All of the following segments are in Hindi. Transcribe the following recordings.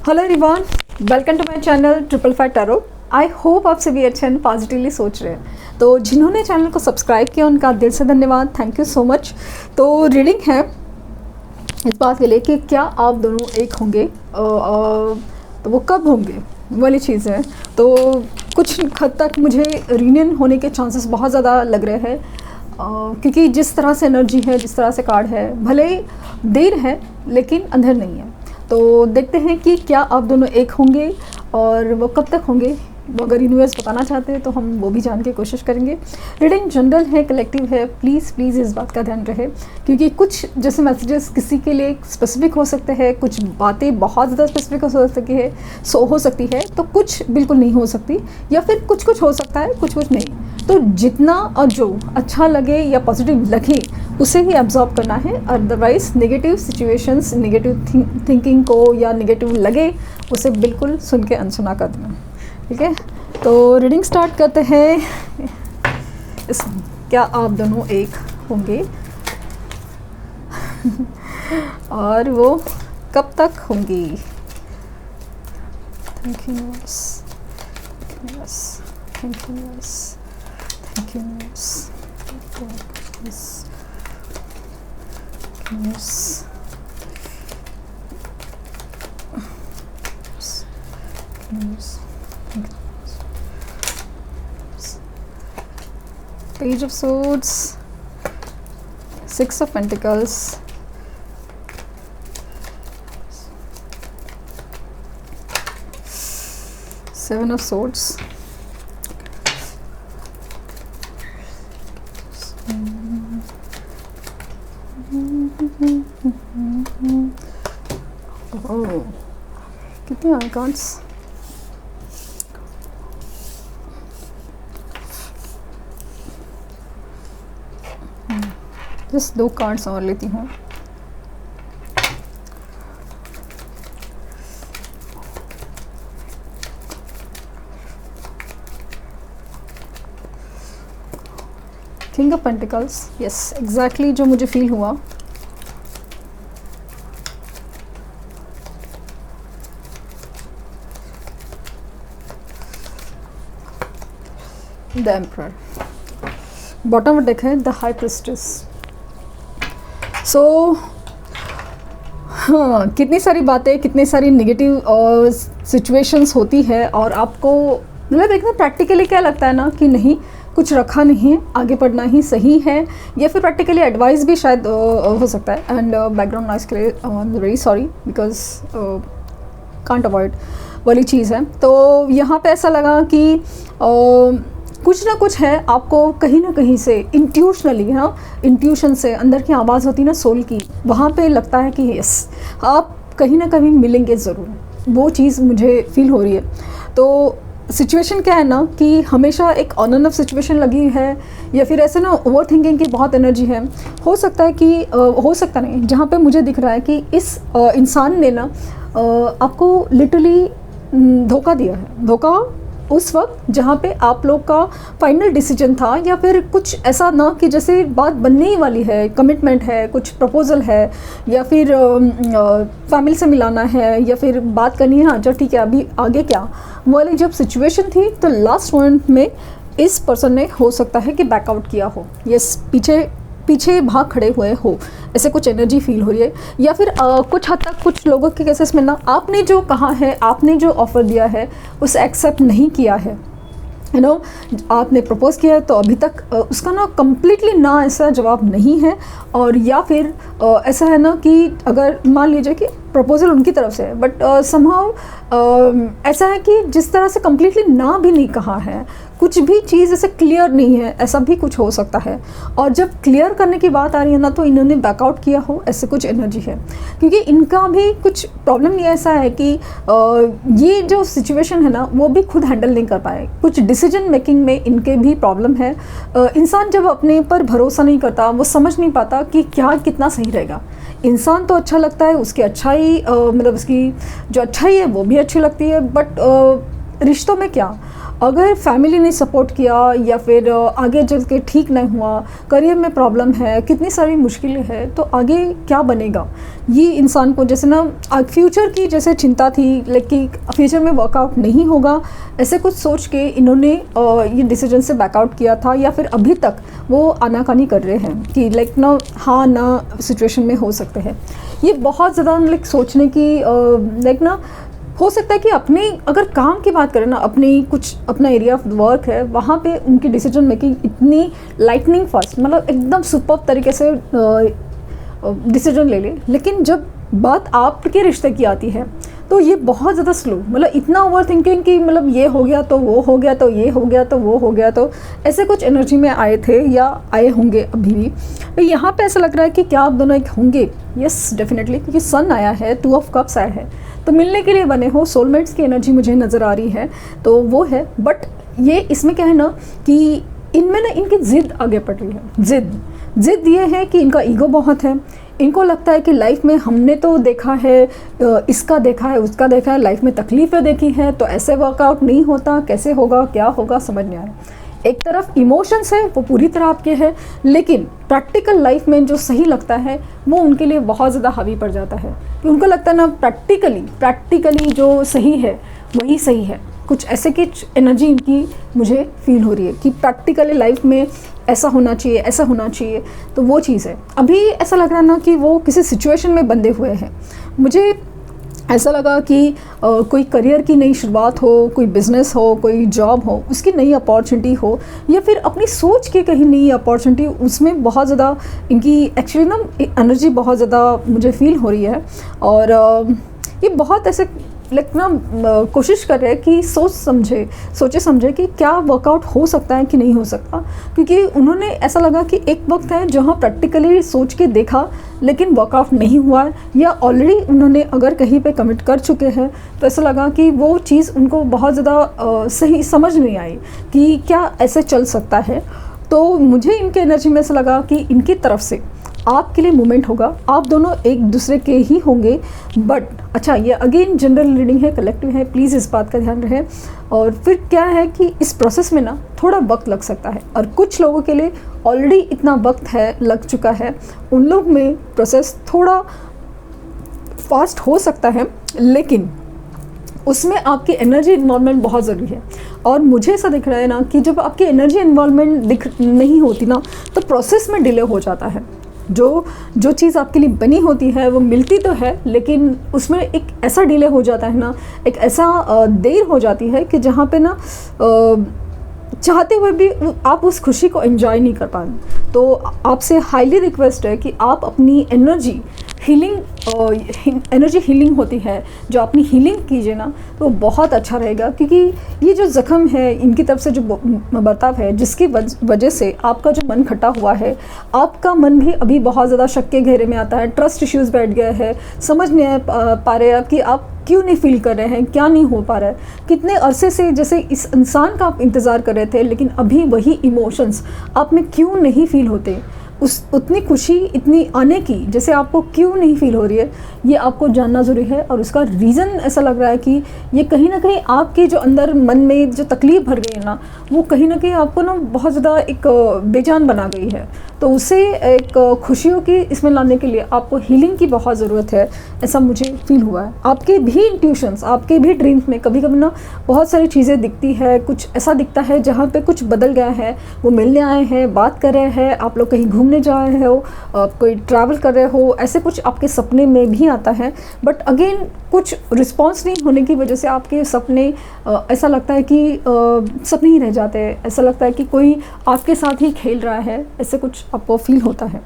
Hello everyone, welcome to my channel 555 tarot. I hope आप सभी अच्छे एंड पॉजिटिवली सोच रहे हैं। तो जिन्होंने चैनल को सब्सक्राइब किया उनका दिल से धन्यवाद, थैंक यू सो मच। तो रीडिंग है इस बात के लिए कि क्या आप दोनों एक होंगे, तो वो कब होंगे वाली चीज़ है। तो कुछ हद तक मुझे रीयूनियन होने के चांसेस बहुत ज़्यादा लग रहे हैं, क्योंकि जिस तरह से एनर्जी है, जिस तरह से कार्ड है, भले देर है लेकिन अंधेर नहीं है। तो देखते हैं कि क्या आप दोनों एक होंगे और वो कब तक होंगे। वो अगर यूनिवर्स बताना चाहते हैं तो हम वो भी जानने की कोशिश करेंगे। रीडिंग जनरल है, कलेक्टिव है, प्लीज़ इस बात का ध्यान रहे, क्योंकि कुछ जैसे मैसेजेस किसी के लिए स्पेसिफिक हो सकते हैं, कुछ बातें बहुत ज़्यादा स्पेसिफिक हो सकती है, हो सकती है, तो कुछ बिल्कुल नहीं हो सकती, या फिर कुछ हो सकता है, कुछ नहीं। तो जितना और जो अच्छा लगे या पॉजिटिव लगे उसे ही एब्जॉर्ब करना है। Otherwise negative situations, negative thinking को या नेगेटिव लगे उसे बिल्कुल सुन के अनसुना कर देना, ठीक है। तो रीडिंग स्टार्ट करते हैं। क्या आप दोनों एक होंगे और वो कब तक होंगी। Thank you universe, thank you universe, thank you universe, thank you universe, Page of Swords, Six of Pentacles, Seven of Swords, कितने आइकॉन्स। जस्ट 2 कार्ड्स और लेती हूँ। King of pentacles, yes exactly जो मुझे फील हुआ। द एम्परर, बॉटम डेक है द हाई प्रिस्टेस। सो हाँ, कितनी सारी बातें, कितनी सारी नेगेटिव सिचुएशंस होती है, और आपको मतलब एकदम प्रैक्टिकली क्या लगता है ना कि नहीं, कुछ रखा नहीं है, आगे बढ़ना ही सही है, या फिर प्रैक्टिकली एडवाइस भी शायद हो सकता है। एंड बैकग्राउंड नॉइस के लिए very sorry, because can't avoid वाली चीज़ है। तो यहाँ पे ऐसा लगा कि कुछ ना कुछ है, आपको कहीं ना कहीं से इंट्यूशनली, हाँ इंट्यूशन से, अंदर की आवाज़ होती है ना सोल की, वहाँ पे लगता है कि यस आप कहीं ना कहीं मिलेंगे ज़रूर, वो चीज़ मुझे फील हो रही है। तो सिचुएशन क्या है ना कि हमेशा एक ऑन एंड ऑफ सिचुएशन लगी है, या फिर ऐसे ना ओवर थिंकिंग की बहुत एनर्जी है। हो सकता है कि हो सकता नहीं, जहाँ पे मुझे दिख रहा है कि इस इंसान ने ना आपको लिटरली धोखा दिया है। धोखा उस वक्त जहाँ पे आप लोग का फाइनल डिसीजन था, या फिर कुछ ऐसा ना कि जैसे बात बनने ही वाली है, कमिटमेंट है, कुछ प्रपोजल है, या फिर फैमिली से मिलाना है, या फिर बात करनी है, हाँ चलो ठीक है अभी आगे क्या, वाली जब सिचुएशन थी, तो लास्ट मोमेंट में इस पर्सन ने हो सकता है कि बैकआउट किया हो, यस पीछे भाग खड़े हुए हो, ऐसे कुछ एनर्जी फील हो रही है। या फिर कुछ हद तक कुछ लोगों के केसेस में ना आपने जो कहा है, आपने जो ऑफ़र दिया है उसे एक्सेप्ट नहीं किया है, यू नो। आपने प्रपोज़ किया है तो अभी तक उसका ना कम्प्लीटली ना ऐसा जवाब नहीं है। और या फिर ऐसा है ना कि अगर मान लीजिए कि प्रपोज़ल उनकी तरफ से है, बट समहाउ ऐसा है कि जिस तरह से कम्प्लीटली ना भी नहीं कहा है, कुछ भी चीज़ ऐसे क्लियर नहीं है, ऐसा भी कुछ हो सकता है। और जब क्लियर करने की बात आ रही है ना, तो इन्होंने बैकआउट किया हो, ऐसे कुछ एनर्जी है, क्योंकि इनका भी कुछ प्रॉब्लम ये ऐसा है कि ये जो सिचुएशन है ना वो भी खुद हैंडल नहीं कर पाए। कुछ डिसीजन मेकिंग में इनके भी प्रॉब्लम है। इंसान जब अपने पर भरोसा नहीं करता, वो समझ नहीं पाता कि क्या कितना सही रहेगा। इंसान तो अच्छा लगता है, उसकी अच्छाई मतलब उसकी जो अच्छाई है वो भी अच्छी लगती है, बट रिश्तों में क्या अगर फैमिली ने सपोर्ट किया या फिर आगे चल के ठीक नहीं हुआ, करियर में प्रॉब्लम है, कितनी सारी मुश्किलें हैं, तो आगे क्या बनेगा, ये इंसान को जैसे ना फ्यूचर की जैसे चिंता थी, लेकिन फ्यूचर में वर्कआउट नहीं होगा, ऐसे कुछ सोच के इन्होंने ये डिसीजन से बैकआउट किया था, या फिर अभी तक वो आनाकानी कर रहे हैं कि लाइक ना हाँ ना सिचुएशन में हो सकते हैं। ये बहुत ज़्यादा लाइक सोचने की लाइक ना हो सकता है कि अपने अगर काम की बात करें ना, अपनी कुछ अपना एरिया ऑफ वर्क है, वहाँ पे उनकी डिसीजन मेकिंग इतनी लाइटनिंग फास्ट, मतलब एकदम सुपर तरीके से डिसीजन ले ले, लेकिन जब बात आपके रिश्ते की आती है तो ये बहुत ज़्यादा स्लो, मतलब इतना ओवर थिंकिंग कि मतलब ये हो गया तो वो हो गया, तो ये हो गया तो वो हो गया, तो ऐसे कुछ एनर्जी में आए थे या आए होंगे अभी भी। तो यहाँ पे ऐसा लग रहा है कि क्या आप दोनों एक होंगे? यस डेफिनेटली, क्योंकि सन आया है, 2 ऑफ कप्स आया है, तो मिलने के लिए बने हो। सोलमेट्स की एनर्जी मुझे नज़र आ रही है, तो वो है। बट ये इसमें क्या है ना कि इनमें ना इनकी ज़िद आगे बढ़ रही है। ज़िद ये है कि इनका ईगो बहुत है। इनको लगता है कि लाइफ में हमने तो देखा है, इसका देखा है, उसका देखा है, लाइफ में तकलीफ़ें देखी हैं, तो ऐसे वर्कआउट नहीं होता, कैसे होगा, क्या होगा, समझ नहीं आ रहा। एक तरफ इमोशंस है वो पूरी तरह आपके हैं, लेकिन प्रैक्टिकल लाइफ में जो सही लगता है वो उनके लिए बहुत ज़्यादा हावी पड़ जाता है, कि उनको लगता है ना प्रैक्टिकली जो सही है वही सही है। कुछ ऐसे की एनर्जी इनकी मुझे फील हो रही है कि प्रैक्टिकली लाइफ में ऐसा होना चाहिए, ऐसा होना चाहिए, तो वो चीज़ है। अभी ऐसा लग रहा है ना कि वो किसी सिचुएशन में बंधे हुए हैं। मुझे ऐसा लगा कि कोई करियर की नई शुरुआत हो, कोई बिज़नेस हो, कोई जॉब हो, उसकी नई अपॉर्चुनिटी हो, या फिर अपनी सोच की कहीं नई अपॉर्चुनिटी, उसमें बहुत ज़्यादा इनकी एक्चुअली ना एनर्जी बहुत ज़्यादा मुझे फील हो रही है। और ये बहुत ऐसे लाइक ना कोशिश कर रहे हैं कि सोचे समझे कि क्या वर्कआउट हो सकता है कि नहीं हो सकता, क्योंकि उन्होंने ऐसा लगा कि एक वक्त है जहाँ प्रैक्टिकली सोच के देखा लेकिन वर्कआउट नहीं हुआ है, या ऑलरेडी उन्होंने अगर कहीं पे कमिट कर चुके हैं, तो ऐसा लगा कि वो चीज़ उनको बहुत ज़्यादा सही समझ नहीं आई कि क्या ऐसे चल सकता है। तो मुझे इनके एनर्जी में ऐसा लगा कि इनकी तरफ से आपके लिए मूवमेंट होगा, आप दोनों एक दूसरे के ही होंगे। बट अच्छा, ये अगेन जनरल रीडिंग है, कलेक्टिव है, प्लीज़ इस बात का ध्यान रहे। और फिर क्या है कि इस प्रोसेस में ना थोड़ा वक्त लग सकता है, और कुछ लोगों के लिए ऑलरेडी इतना वक्त है लग चुका है, उन लोग में प्रोसेस थोड़ा फास्ट हो सकता है, लेकिन उसमें आपकी एनर्जी इन्वॉल्वमेंट बहुत ज़रूरी है। और मुझे ऐसा दिख रहा है ना कि जब आपकी एनर्जी इन्वॉल्वमेंट नहीं होती ना, तो प्रोसेस में डिले हो जाता है। जो चीज़ आपके लिए बनी होती है वो मिलती तो है, लेकिन उसमें एक ऐसा डिले हो जाता है ना, एक ऐसा देर हो जाती है कि जहाँ पे ना चाहते हुए भी आप उस खुशी को एंजॉय नहीं कर पाए। तो आपसे हाईली रिक्वेस्ट है कि आप अपनी एनर्जी हीलिंग होती है, जो अपनी हीलिंग कीजिए ना, तो बहुत अच्छा रहेगा। क्योंकि ये जो ज़ख्म है इनकी तरफ से जो बर्ताव है, जिसकी वजह से आपका जो मन खटा हुआ है, आपका मन भी अभी बहुत ज़्यादा शक के घेरे में आता है, ट्रस्ट इश्यूज़ बैठ गया है, समझ नहीं पा रहे आप कि आप क्यों नहीं फील कर रहे हैं, क्या नहीं हो पा रहा है। कितने अरसे से जैसे इस इंसान का आप इंतज़ार कर रहे थे, लेकिन अभी वही इमोशंस आप में क्यों नहीं फील होते, उतनी खुशी इतनी आने की जैसे आपको क्यों नहीं फील हो रही है, ये आपको जानना ज़रूरी है। और उसका रीज़न ऐसा लग रहा है कि ये कहीं ना कहीं आपके जो अंदर मन में जो तकलीफ़ भर गई है ना, वो कहीं ना कहीं आपको ना बहुत ज़्यादा एक बेजान बना गई है। तो उसे एक खुशियों की इसमें लाने के लिए आपको हीलिंग की बहुत ज़रूरत है, ऐसा मुझे फील हुआ है। आपके भी इंट्यूशंस, आपके भी ड्रीम्स में कभी कभी ना बहुत सारी चीज़ें दिखती है, कुछ ऐसा दिखता है जहाँ पे कुछ बदल गया है, वो मिलने आए हैं, बात कर रहे हैं, आप लोग कहीं घूमने जा रहे हो, कोई ट्रैवल कर रहे हो, ऐसे कुछ आपके सपने में भी आता है। बट अगेन कुछ रिस्पॉन्स नहीं होने की वजह से आपके सपने ऐसा लगता है कि सपने ही रह जाते हैं, ऐसा लगता है कि कोई आपके साथ ही खेल रहा है, ऐसे कुछ आपको फील होता है।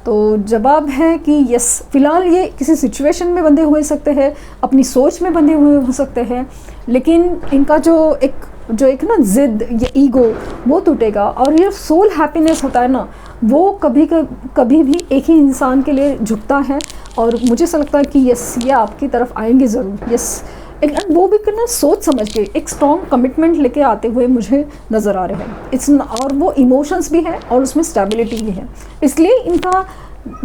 तो जवाब है कि यस, फ़िलहाल ये किसी सिचुएशन में बंधे हुए सकते हैं, अपनी सोच में बंधे हुए हो सकते हैं, लेकिन इनका जो एक ना ज़िद, ये ईगो, वो टूटेगा। और ये सोल हैप्पीनेस होता है ना, वो कभी भी एक ही इंसान के लिए झुकता है। और मुझे ऐसा लगता है कि यस, ये आपकी तरफ आएंगे ज़रूर। यस, एक वो भी करना सोच समझ के एक स्ट्रॉन्ग कमिटमेंट लेके आते हुए मुझे नज़र आ रहे हैं। और वो इमोशंस भी है और उसमें स्टेबिलिटी भी है, इसलिए इनका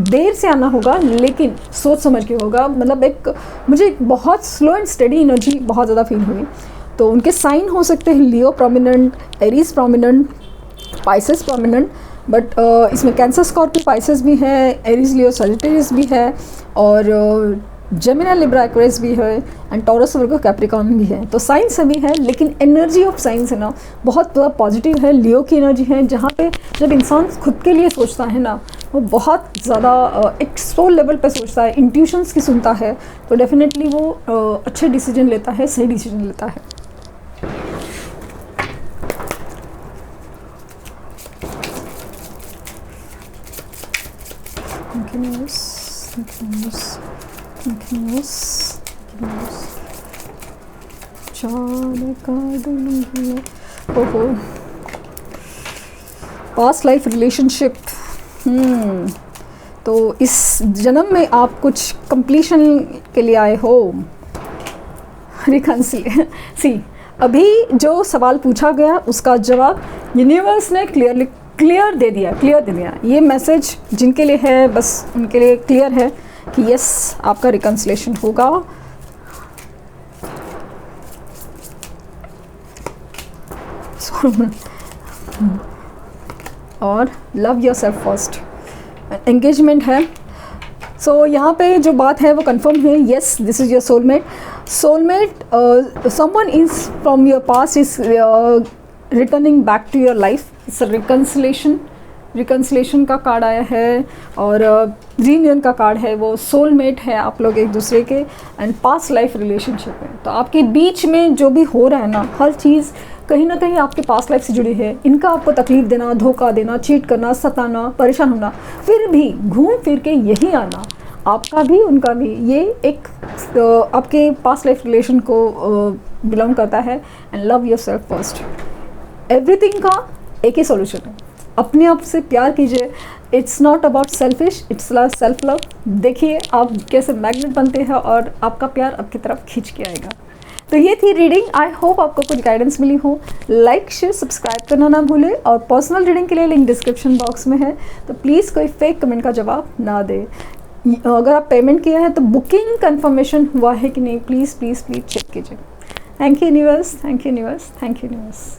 देर से आना होगा, लेकिन सोच समझ के होगा। मतलब मुझे एक बहुत स्लो एंड स्टेडी एनर्जी बहुत ज़्यादा फील हुई। तो उनके साइन हो सकते हैं Leo prominent, Aries prominent, Pisces prominent, but इसमें कैंसर, स्कॉर्पियो, पाइसेस भी है, एरीज, लियो, सजिटेरियस भी है, और जेमिनी, लिब्रा, एक्वेरियस भी है, एंड टॉरस, वर्गो, कैप्रिकॉर्न भी है। तो साइंस सभी है, लेकिन एनर्जी ऑफ साइंस है ना बहुत पॉजिटिव है। लियो की एनर्जी है, जहाँ पे जब इंसान खुद के लिए सोचता है ना, वो बहुत ज़्यादा एक सोल लेवल पे सोचता है, इंट्यूशंस की सुनता है, तो डेफिनेटली वो अच्छे डिसीजन लेता है, सही डिसीजन लेता है। ओहो, पास्ट लाइफ रिलेशनशिप। तो इस जन्म में आप कुछ कंप्लीशन के लिए आए हो, सी अभी जो सवाल पूछा गया उसका जवाब यूनिवर्स ने क्लियर दे दिया। ये मैसेज जिनके लिए है बस उनके लिए क्लियर है कि यस आपका रिकन्सिलेशन होगा। और लव योरसेल्फ फर्स्ट, एंगेजमेंट है। सो यहाँ पे जो बात है वो कंफर्म है, yes this is your soulmate. Someone is from your past is returning back to your life. It's reconciliation का कार्ड आया है, और रीयूनियन का कार्ड है। वो सोलमेट है आप लोग एक दूसरे के, एंड पास्ट लाइफ रिलेशनशिप है। तो आपके बीच में जो भी हो रहा है ना, हर चीज़ कहीं ना कहीं आपके पास्ट लाइफ से जुड़ी है। इनका आपको तकलीफ देना, धोखा देना, चीट करना, सताना, परेशान होना, फिर भी घूम फिर के यही आना, आपका भी उनका भी, ये एक आपके पास्ट लाइफ रिलेशन को बिलोंग करता है। And love yourself first, everything का एक ही सॉल्यूशन है, अपने आप से प्यार कीजिए। It's not about selfish, it's self love. देखिए आप कैसे मैग्नेट बनते हैं और आपका प्यार आपकी तरफ खींच के आएगा। तो ये थी रीडिंग, आई होप आपको कुछ गाइडेंस मिली हो। लाइक, शेयर, सब्सक्राइब करना ना भूलें, और पर्सनल रीडिंग के लिए लिंक डिस्क्रिप्शन बॉक्स में है, तो प्लीज़ कोई फेक कमेंट का जवाब ना दे। अगर आप पेमेंट किया है तो बुकिंग कंफर्मेशन हुआ है कि नहीं, प्लीज़ प्लीज़ प्लीज़ चेक कीजिए। Thank you universe, thank you universe, thank you universe.